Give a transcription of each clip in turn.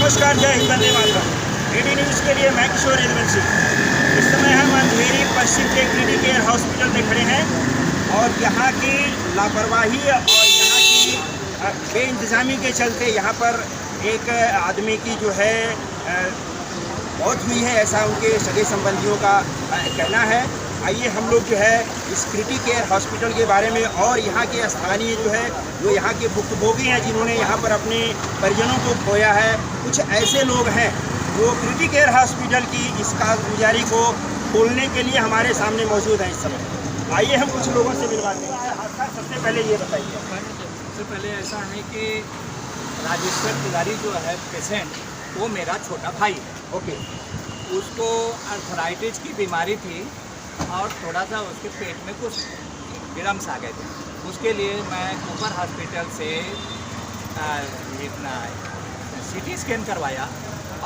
नमस्कार, जय Hind, Vande Mataram. DD news के लिए मैं किशोर यदुवंशी। इस समय हम अंधेरी पश्चिम के क्लिनिक केयर हॉस्पिटल में खड़े हैं और यहाँ की लापरवाही और यहाँ की बेइंतज़ामी के चलते यहाँ पर एक आदमी की जो है मौत हुई है, ऐसा उनके सगे संबंधियों का कहना है। आइए हम लोग जो है इस क्रिटिक केयर हॉस्पिटल के बारे में और यहाँ के स्थानीय जो है जो यहाँ के भुक्तभोगी हैं जिन्होंने यहाँ पर अपने परिजनों को खोया है, कुछ ऐसे लोग हैं जो क्रिटिक केयर हॉस्पिटल की इस कारगुजारी को खोलने के लिए हमारे सामने मौजूद हैं इस समय। आइए हम कुछ लोगों से मिलवाते हैं। सबसे पहले ये बताइए। सबसे पहले ऐसा है कि राजेश्वर तिवारी जो है पेशेंट, वो मेरा छोटा भाई है। ओके। उसको अर्थराइटिस की बीमारी थी और थोड़ा सा उसके पेट में कुछ ग्रम्स आ गए थे। उसके लिए मैं ऊपर हॉस्पिटल से इतना CT स्कैन करवाया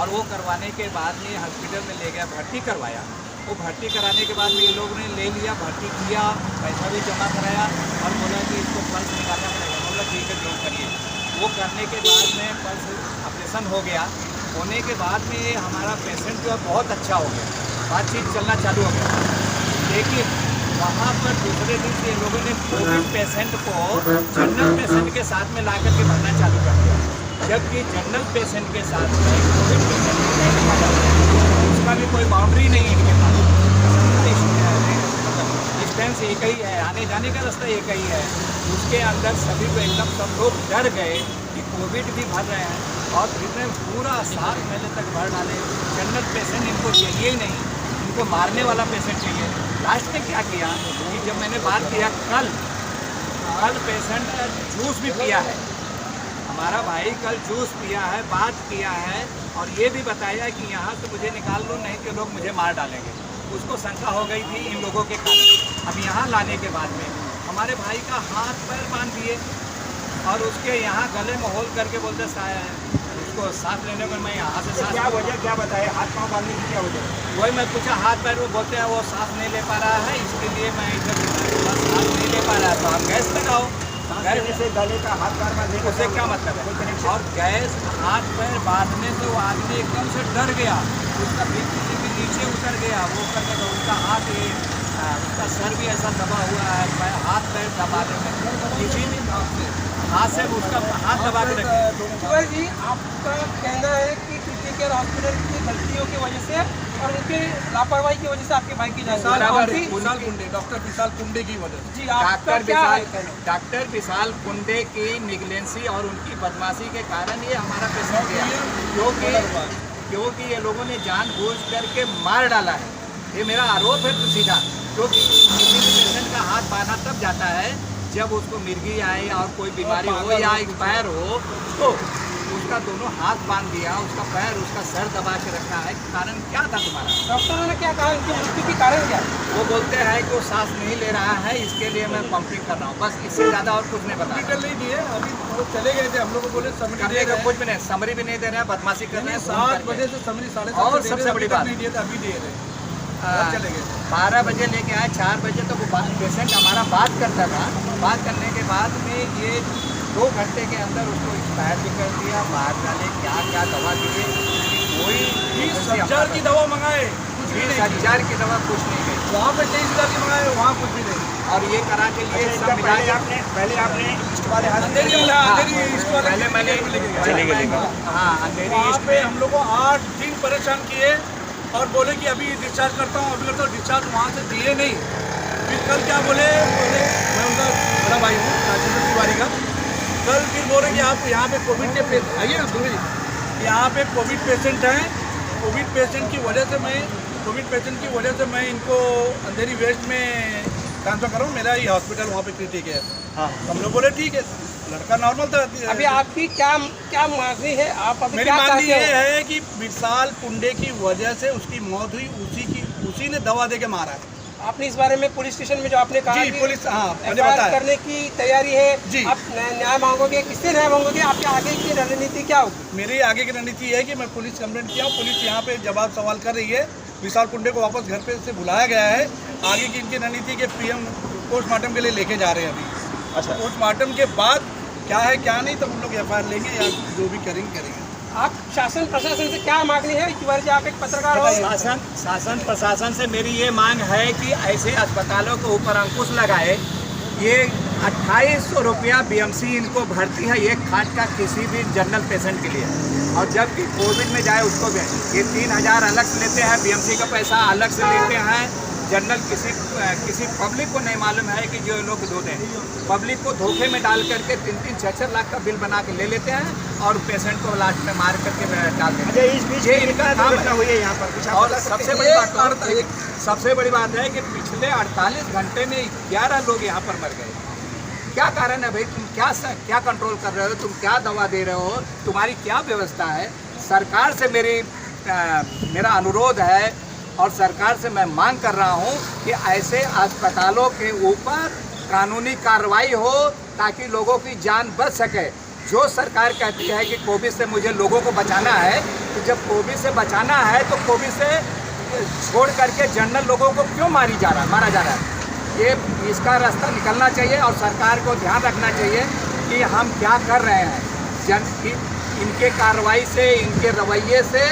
और वो करवाने के बाद में हॉस्पिटल में ले गया, भर्ती करवाया। वो भर्ती कराने के बाद में ये लोग ने ले लिया, भर्ती किया, पैसा भी जमा कराया और बोला कि इसको पल्स निकालना पड़ेगा। बोला ठीक है, जो करिए। वो करने के बाद में पल्स ऑपरेशन हो गया। होने के बाद में हमारा पेशेंट जो है बहुत अच्छा हो गया, बातचीत चलना चालू हो गया। लेकिन वहाँ पर दूसरे दिन से लोगों ने कोविड पेशेंट को जनरल पेशेंट के साथ में ला करके भरना चालू कर दिया, जबकि जनरल पेशेंट के साथ में कोविड पेशेंट को नहीं भरा जाता है। उसका भी कोई बाउंड्री नहीं है इनके पास। डिस्टेंस एक ही है, आने जाने का रास्ता एक ही है। उसके अंदर सभी को एकदम सब लोग डर गए कि कोविड भी भर रहे हैं और फिर पूरा 7 महीने तक भर डाले। जनरल पेशेंट इनको चाहिए ही नहीं, इनको मारने वाला पेशेंट चाहिए। लास्ट में क्या किया कि जब मैंने बात किया, कल पेशेंट जूस भी पिया है, हमारा भाई कल जूस पिया है, बात किया है और ये भी बताया कि यहाँ से मुझे निकाल लो, नहीं तो लोग मुझे मार डालेंगे। उसको शंका हो गई थी इन लोगों के कारण। अब यहाँ लाने के बाद में हमारे भाई का हाथ पैर बांध दिए और उसके यहाँ गले में होल करके बोलते उसको सांस लेने में मैं यहाँ से सांस। क्या वजह क्या बताए हाथ पाँव बांधने की क्या वजह? वही मैं पूछा, हाथ पैर वो बोलते हैं वो सांस नहीं ले पा रहा है, इसके लिए मैं इधर सांस नहीं ले पा रहा है तो आप गैस लगाओ। गैस से गले का हाथ पैर बांधने उससे क्या मतलब है? और गैस हाथ पैर बांधने से वो आदमी एकदम से डर गया, उसका बीपी भी नीचे उतर गया। वो करने का उसका हाथ उसका सर भी ऐसा दबा हुआ है, हाथ पैर दबाने में किसी भी हाथ से उसका हाथ दबा के रखे। जी, आपका कहना है कि क्रिटिक केयर हॉस्पिटल की गलतियों की वजह से और उनके लापरवाही की वजह से आपके भाई की जान डॉक्टर विशाल कुंडे की वजह से। जी, डॉक्टर विशाल कुंडे की निगलेंसी और उनकी बदमाशी के कारण ये हमारा पेशेंट गया, क्योंकि ये लोगों ने जानबूझ करके मार डाला है। ये मेरा आरोप है सीधा, क्योंकि किसी भी पेशेंट का हाथ बांधा तब जाता है जब उसको मिर्गी आए और कोई बीमारी हो या एक्सपायर हो, तो उसका दोनों हाथ बांध दिया, उसका पैर उसका सर दबा के रखा है। कारण क्या था तुम्हारा? डॉक्टरों ने क्या कहा, उनकी मृत्यु के कारण क्या? वो बोलते हैं कि वो सांस नहीं ले रहा है, इसके लिए मैं पंपिंग कर रहा हूँ, बस इससे ज़्यादा और कुछ नहीं बता कर नहीं दिए। अभी वो चले गए थे, हम लोग को बोले करने का कुछ भी नहीं, समरी भी नहीं दे रहे हैं, बदमाशी कर रहे हैं। 7 बजे से समरी 7:30 और सबसे बड़ी बात नहीं दिए थे, अभी दिए थे, चले गए 12 बजे लेके आए, 4 बजे तो वो पेशेंट हमारा बात करता था। बात करने के बाद में ये 2 घंटे के अंदर उसको एक्सपायर भी कर दिया, बाहर डाले, क्या क्या दवा दिए, कोई 20,000 की दवा मंगाए, 20,000 की दवा कुछ नहीं गई। वहाँ पे 23,000 की मंगाए, वहाँ कुछ भी नहीं। और ये करा के लिए सब मिला के पहले आपने ईस्ट वाले पहले मैंने हाँ अंधेरी ईस्ट पे हम लोग को 8 दिन परेशान किए और बोले कि अभी डिस्चार्ज करता हूँ, अभी करता हूँ। डिस्चार्ज वहाँ से दिए नहीं। फिर कल क्या बोले मैं उनका बड़ा भाई हूँ राजेश्वर तिवारी का। कल फिर बोले कि आप यहाँ पे कोविड के पेशेंट आइए ना, सुनिए, यहाँ पे कोविड पेशेंट हैं। कोविड पेशेंट की वजह से मैं इनको अंधेरी वेस्ट में ट्रांसफर कर रहा हूँ, मेरा ही हॉस्पिटल वहाँ पे क्रिटिक है। हाँ, हम लोग बोले ठीक है, लड़का नॉर्मल था। अभी आपकी क्या मांगनी है? आप अभी मेरी मांगनी ये है कि विशाल कुंडे की वजह से उसकी मौत हुई, उसी ने दवा दे के मारा है। आपने इस बारे में पुलिस स्टेशन में जो आपने कहा जी, कि पुलिस FIR करने की तैयारी है जी। आप न्याय मांगोगे, किससे न्याय मांगोगे? आपके आगे की रणनीति क्या होगी? मेरी आगे की रणनीति है कि मैं पुलिस कंप्लेंट किया हूँ, पुलिस यहाँ पे जवाब सवाल कर रही है। विशाल कुंडे को वापस घर पे से बुलाया गया है। आगे की इनकी रणनीति के PM पोस्टमार्टम के लिए लेके जा रहे हैं अभी। अच्छा, पोस्टमार्टम के बाद क्या है क्या नहीं, तो हम लोग FIR लेंगे या जो भी करेंगे। आप शासन प्रशासन से क्या मांगनी है इस बार, आप एक पत्रकार हो? शासन प्रशासन से मेरी ये मांग है कि ऐसे अस्पतालों के ऊपर अंकुश लगाए। ये 2800 रुपया बीएमसी इनको भर्ती है एक खाट का किसी भी जनरल पेशेंट के लिए, और जबकि कोविड में जाए उसको भी ये 3000 अलग से लेते हैं, बीएमसी का पैसा अलग से लेते हैं। जनरल किसी पब्लिक को नहीं मालूम है कि जो लोग दो दें, पब्लिक को धोखे में डाल करके 3-3, 6-6 लाख का बिल बना के ले लेते हैं और पेशेंट को लास्ट में मार करके डाल देते हैं। इस बीच ये इनका काम दुर्घटना हुई है यहाँ पर कुछ आप और बता सकते सबसे बड़ी बात है कि पिछले 48 घंटे में 11 लोग यहाँ पर मर गए। क्या कारण है भाई? तुम क्या कंट्रोल कर रहे हो? तुम क्या दवा दे रहे हो? तुम्हारी क्या व्यवस्था है? सरकार से मेरा अनुरोध है और सरकार से मैं मांग कर रहा हूँ कि ऐसे अस्पतालों के ऊपर कानूनी कार्रवाई हो ताकि लोगों की जान बच सके। जो सरकार कहती है कि कोविड से मुझे लोगों को बचाना है, तो जब कोविड से बचाना है तो कोविड से छोड़ करके जनरल लोगों को क्यों मारा जा रहा है? ये इसका रास्ता निकलना चाहिए और सरकार को ध्यान रखना चाहिए कि हम क्या कर रहे हैं। इनके कार्रवाई से, इनके रवैये से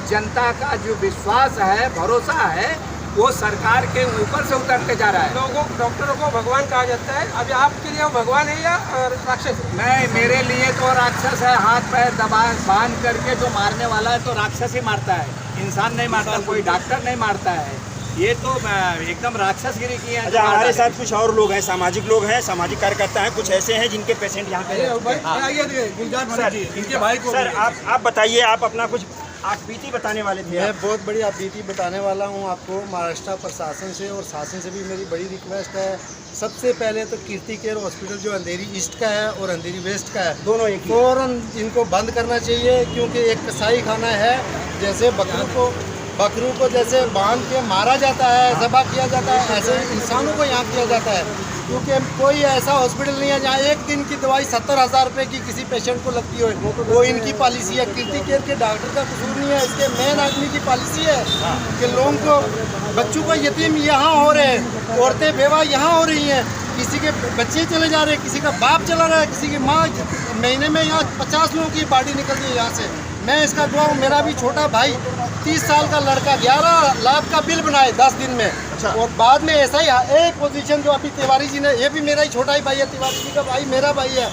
जनता का जो विश्वास है, भरोसा है, वो सरकार के ऊपर से उतरते जा रहा है। लोगों डॉक्टरों को भगवान कहा जाता है, अभी आपके लिए वो भगवान है या राक्षस? नहीं, मेरे लिए तो राक्षस है। हाथ पैर बांध करके जो मारने वाला है तो राक्षस ही मारता है, इंसान नहीं मारता, कोई डॉक्टर नहीं मारता है। ये तो एकदम राक्षसगिरी की है। अच्छा, हमारे साथ कुछ और लोग हैं, सामाजिक लोग हैं, सामाजिक कार्यकर्ता हैं, कुछ ऐसे हैं जिनके पेशेंट यहाँ पे इनके भाई को। सर आप बताइए, आप अपना कुछ आप बीती बताने वाले थे। मैं बहुत बड़ी आप बीती बताने वाला हूँ आपको। महाराष्ट्र प्रशासन से और शासन से भी मेरी बड़ी रिक्वेस्ट है। सबसे पहले तो कीर्ति केयर हॉस्पिटल जो अंधेरी ईस्ट का है और अंधेरी वेस्ट का है, दोनों एक ही। फ़ौरन इनको बंद करना चाहिए, क्योंकि एक कसाई खाना है। जैसे बकरू को जैसे बांध के मारा जाता है, ज़बह किया जाता है, ऐसे इंसानों को यहाँ किया जाता है। क्योंकि कोई ऐसा हॉस्पिटल नहीं है जहाँ एक दिन की दवाई 70,000 रुपये की किसी पेशेंट को लगती हो। वो इनकी पॉलिसी है। कीर्ति केयर के डॉक्टर का कसूर नहीं है, इसके मेन आदमी की पॉलिसी है कि लोगों को, बच्चों को यतीम यहाँ हो रहे हैं, औरतें बेवा यहाँ हो रही हैं, किसी के बच्चे चले जा रहे हैं, किसी का बाप चला रहा है, किसी की माँ। महीने में यहाँ 50 लोगों की बॉडी निकलती है यहाँ से। मैं इसका गवाह हूँ। मेरा भी छोटा भाई 30 साल का लड़का 11 लाख का बिल बनाए 10 दिन में। अच्छा। और बाद में ऐसा ही एक पोजीशन जो अभी तिवारी जी ने, ये भी मेरा ही छोटा ही भाई है, तिवारी जी का भाई मेरा भाई है।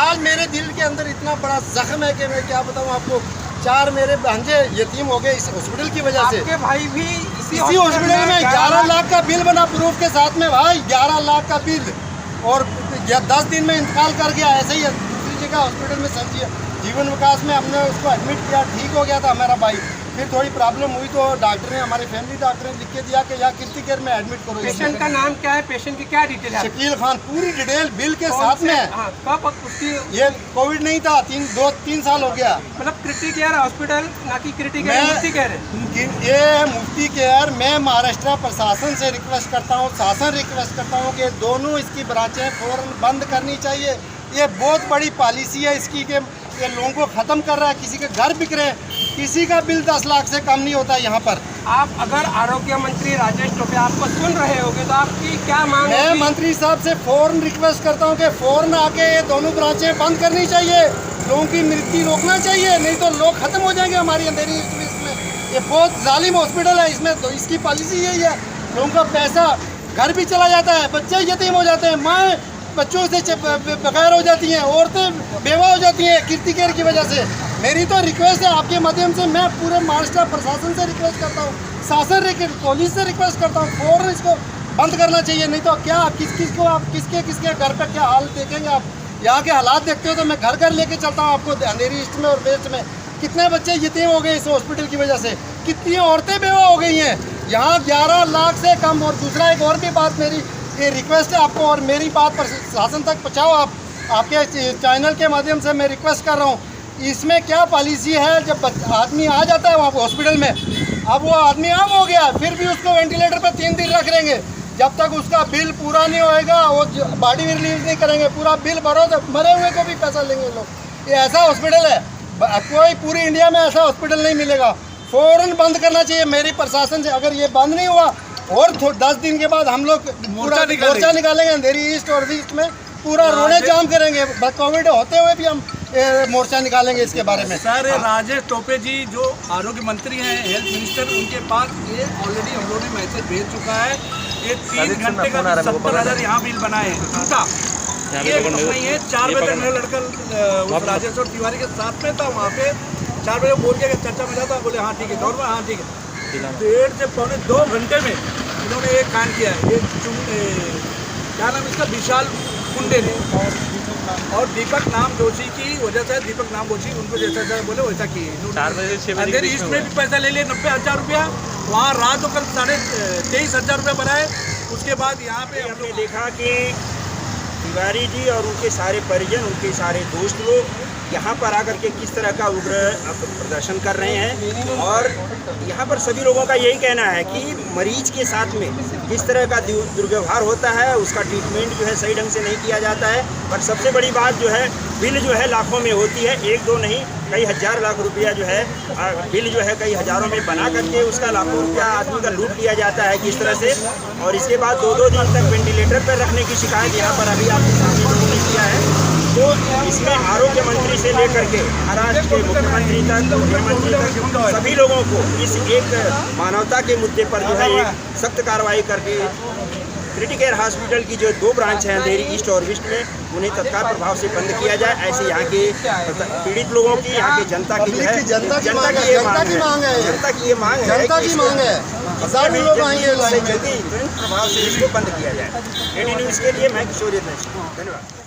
आज मेरे दिल के अंदर इतना बड़ा जख्म है कि मैं क्या बताऊँ आपको। 4 मेरे भांजे यतीम हो गए इस हॉस्पिटल की वजह से। आपके भाई भी इसी हॉस्पिटल में 11 लाख का बिल बना प्रूफ के साथ में भाई, 11 लाख का बिल, और 10 दिन में इंतकाल कर गया। ऐसे ही दूसरी जगह हॉस्पिटल में सर जीवन विकास में हमने उसको एडमिट किया, ठीक हो गया था हमारा भाई। फिर थोड़ी प्रॉब्लम हुई तो डॉक्टर ने, हमारे फैमिली डॉक्टर ने लिख के दिया कि या कीर्ति केयर में एडमिट करो। पेशेंट का नाम क्या है, पेशेंट की क्या डिटेल है? शकील खान, पूरी डिटेल बिल के साथ में। कब उसकी? ये कोविड नहीं था, 2-3 साल हो गया। मतलब क्रिटिक केयर हॉस्पिटल ना कि क्रिटिक केयर, मुफ्ती केयर है ये मुफ्ती केयर। मैं महाराष्ट्र प्रशासन से रिक्वेस्ट करता हूँ, शासन रिक्वेस्ट करता हूँ कि दोनों इसकी ब्रांचें फौरन बंद करनी चाहिए। ये बहुत बड़ी पॉलिसी है इसकी कि ये लोगों को ख़त्म कर रहा है। किसी के घर बिक रहे हैं, किसी का बिल 10 लाख से कम नहीं होता यहाँ पर। आप अगर आरोग्य मंत्री राजेश टोपे आपको सुन रहे होंगे तो आपकी क्या मांग मैं होगी? मंत्री साहब से फ़ौरन रिक्वेस्ट करता हूँ कि फ़ौरन आके ये दोनों ब्रांचें बंद करनी चाहिए। लोगों की मृत्यु रोकना चाहिए, नहीं तो लोग ख़त्म हो जाएंगे हमारी अंधेरी ईस्ट में। ये बहुत जालिम हॉस्पिटल है, इसमें तो इसकी पॉलिसी यही है। लोगों का पैसा, घर भी चला जाता है, बच्चे यतीम हो जाते हैं, माँ बच्चों से बगैर हो जाती हैं, औरतें बेवा हो जाती हैं कीर्ति केयर की वजह से। मेरी तो रिक्वेस्ट है आपके माध्यम से, मैं पूरे महाराष्ट्र प्रशासन से रिक्वेस्ट करता हूँ, शासन पुलिस से रिक्वेस्ट करता हूँ, फ़ौरन इसको बंद करना चाहिए। नहीं तो क्या किसको आप किसके घर पर क्या हाल देखेंगे आप? यहाँ के हालात देखते हो तो मैं घर लेके चलता हूँ आपको। अंधेरी ईस्ट में और वेस्ट में कितने बच्चे यतीम हो गए इस हॉस्पिटल की वजह से, कितनी औरतें बेवा हो गई हैं। यहाँ 11 लाख से कम। और दूसरा एक और भी बात, मेरी ये रिक्वेस्ट है आपको, और मेरी बात प्रशासन तक पहुँचाओ आप, आपके चैनल के माध्यम से मैं रिक्वेस्ट कर रहा हूँ। इसमें क्या पॉलिसी है, जब आदमी आ जाता है वहाँ हॉस्पिटल में, अब वो आदमी अब हो गया, फिर भी उसको वेंटिलेटर पर 3 दिन रख देंगे। जब तक उसका बिल पूरा नहीं होएगा वो बॉडी भी रिलीज नहीं करेंगे। पूरा बिल भरो तो मरे हुए को भी पैसा लेंगे लोग। ये ऐसा हॉस्पिटल है, कोई पूरी इंडिया में ऐसा हॉस्पिटल नहीं मिलेगा। फ़ौरन बंद करना चाहिए मेरी प्रशासन से। अगर ये बंद नहीं हुआ और 10 दिन के बाद हम लोग पूरा मोर्चा निकालेंगे अंधेरी ईस्ट और वेस्ट में, पूरा रोने जाम करेंगे। कोविड होते हुए भी हम मोर्चा निकालेंगे इसके बारे में। सर राजेश टोपे जी जो आरोग्य मंत्री हैं, हेल्थ मिनिस्टर, उनके पास ये ऑलरेडी हम लोगों ने मैसेज भेज चुका है। ये 3 घंटे का 70,000 यहाँ बिल बनाए हैं झूठा। ये नहीं है। 4 बजे तक मेरा लड़का उस राजेश और तिवारी के साथ में था वहाँ पे। 4 बजे बोल के चर्चा में जाता, बोले हाँ ठीक है, गौरव हाँ ठीक है। 1.5 से पौने 2 घंटे में इन्होंने एक कांड किया है। ये क्या नाम इसका, विशाल कुंडे ने और दीपक नाम जोशी की वजह से, दीपक नाम जोशी उनको जैसा बोले वैसा किए। अंधेरी ईस्ट में भी पैसा ले लिए 90,000 रुपया। वहाँ रात होकर 23,500 रुपया बनाए। उसके बाद यहाँ पे हमने देखा कि तिवारी जी और उनके सारे परिजन, उनके सारे दोस्त लोग यहाँ पर आकर के किस तरह का उग्र प्रदर्शन कर रहे हैं। और यहाँ पर सभी लोगों का यही कहना है कि मरीज के साथ में किस तरह का दुर्व्यवहार होता है, उसका ट्रीटमेंट जो है सही ढंग से नहीं किया जाता है। पर सबसे बड़ी बात जो है, बिल जो है लाखों में होती है, 1-2 नहीं कई हजार लाख रुपया जो है बिल जो है कई हजारों में बना करके उसका लाखों रुपया आदमी का लूट लिया जाता है किस तरह से। और इसके बाद 2-2 दिन तक वेंटिलेटर पर रखने की शिकायत यहाँ पर अभी आपके सामने लोगों ने किया है। तो इसमें आरोग्य मंत्री से लेकर के महाराष्ट्र के मुख्यमंत्री तक, मुख्यमंत्री तक सभी लोगों को इस एक मानवता के मुद्दे पर जो है एक सख्त कार्रवाई करके क्रिटिकल केयर हॉस्पिटल की जो 2 ब्रांच हैं अंधेरी ईस्ट और वेस्ट में, उन्हें तत्काल प्रभाव से बंद किया जाए। ऐसे यहाँ के पीड़ित लोगों की, यहाँ की जनता की जो है जनता की ये मांग है। जनता की ये मांग है, जल्दी तुरंत प्रभाव से इसको बंद किया जाए। AD न्यूज़ के लिए मैं किशोर, धन्यवाद।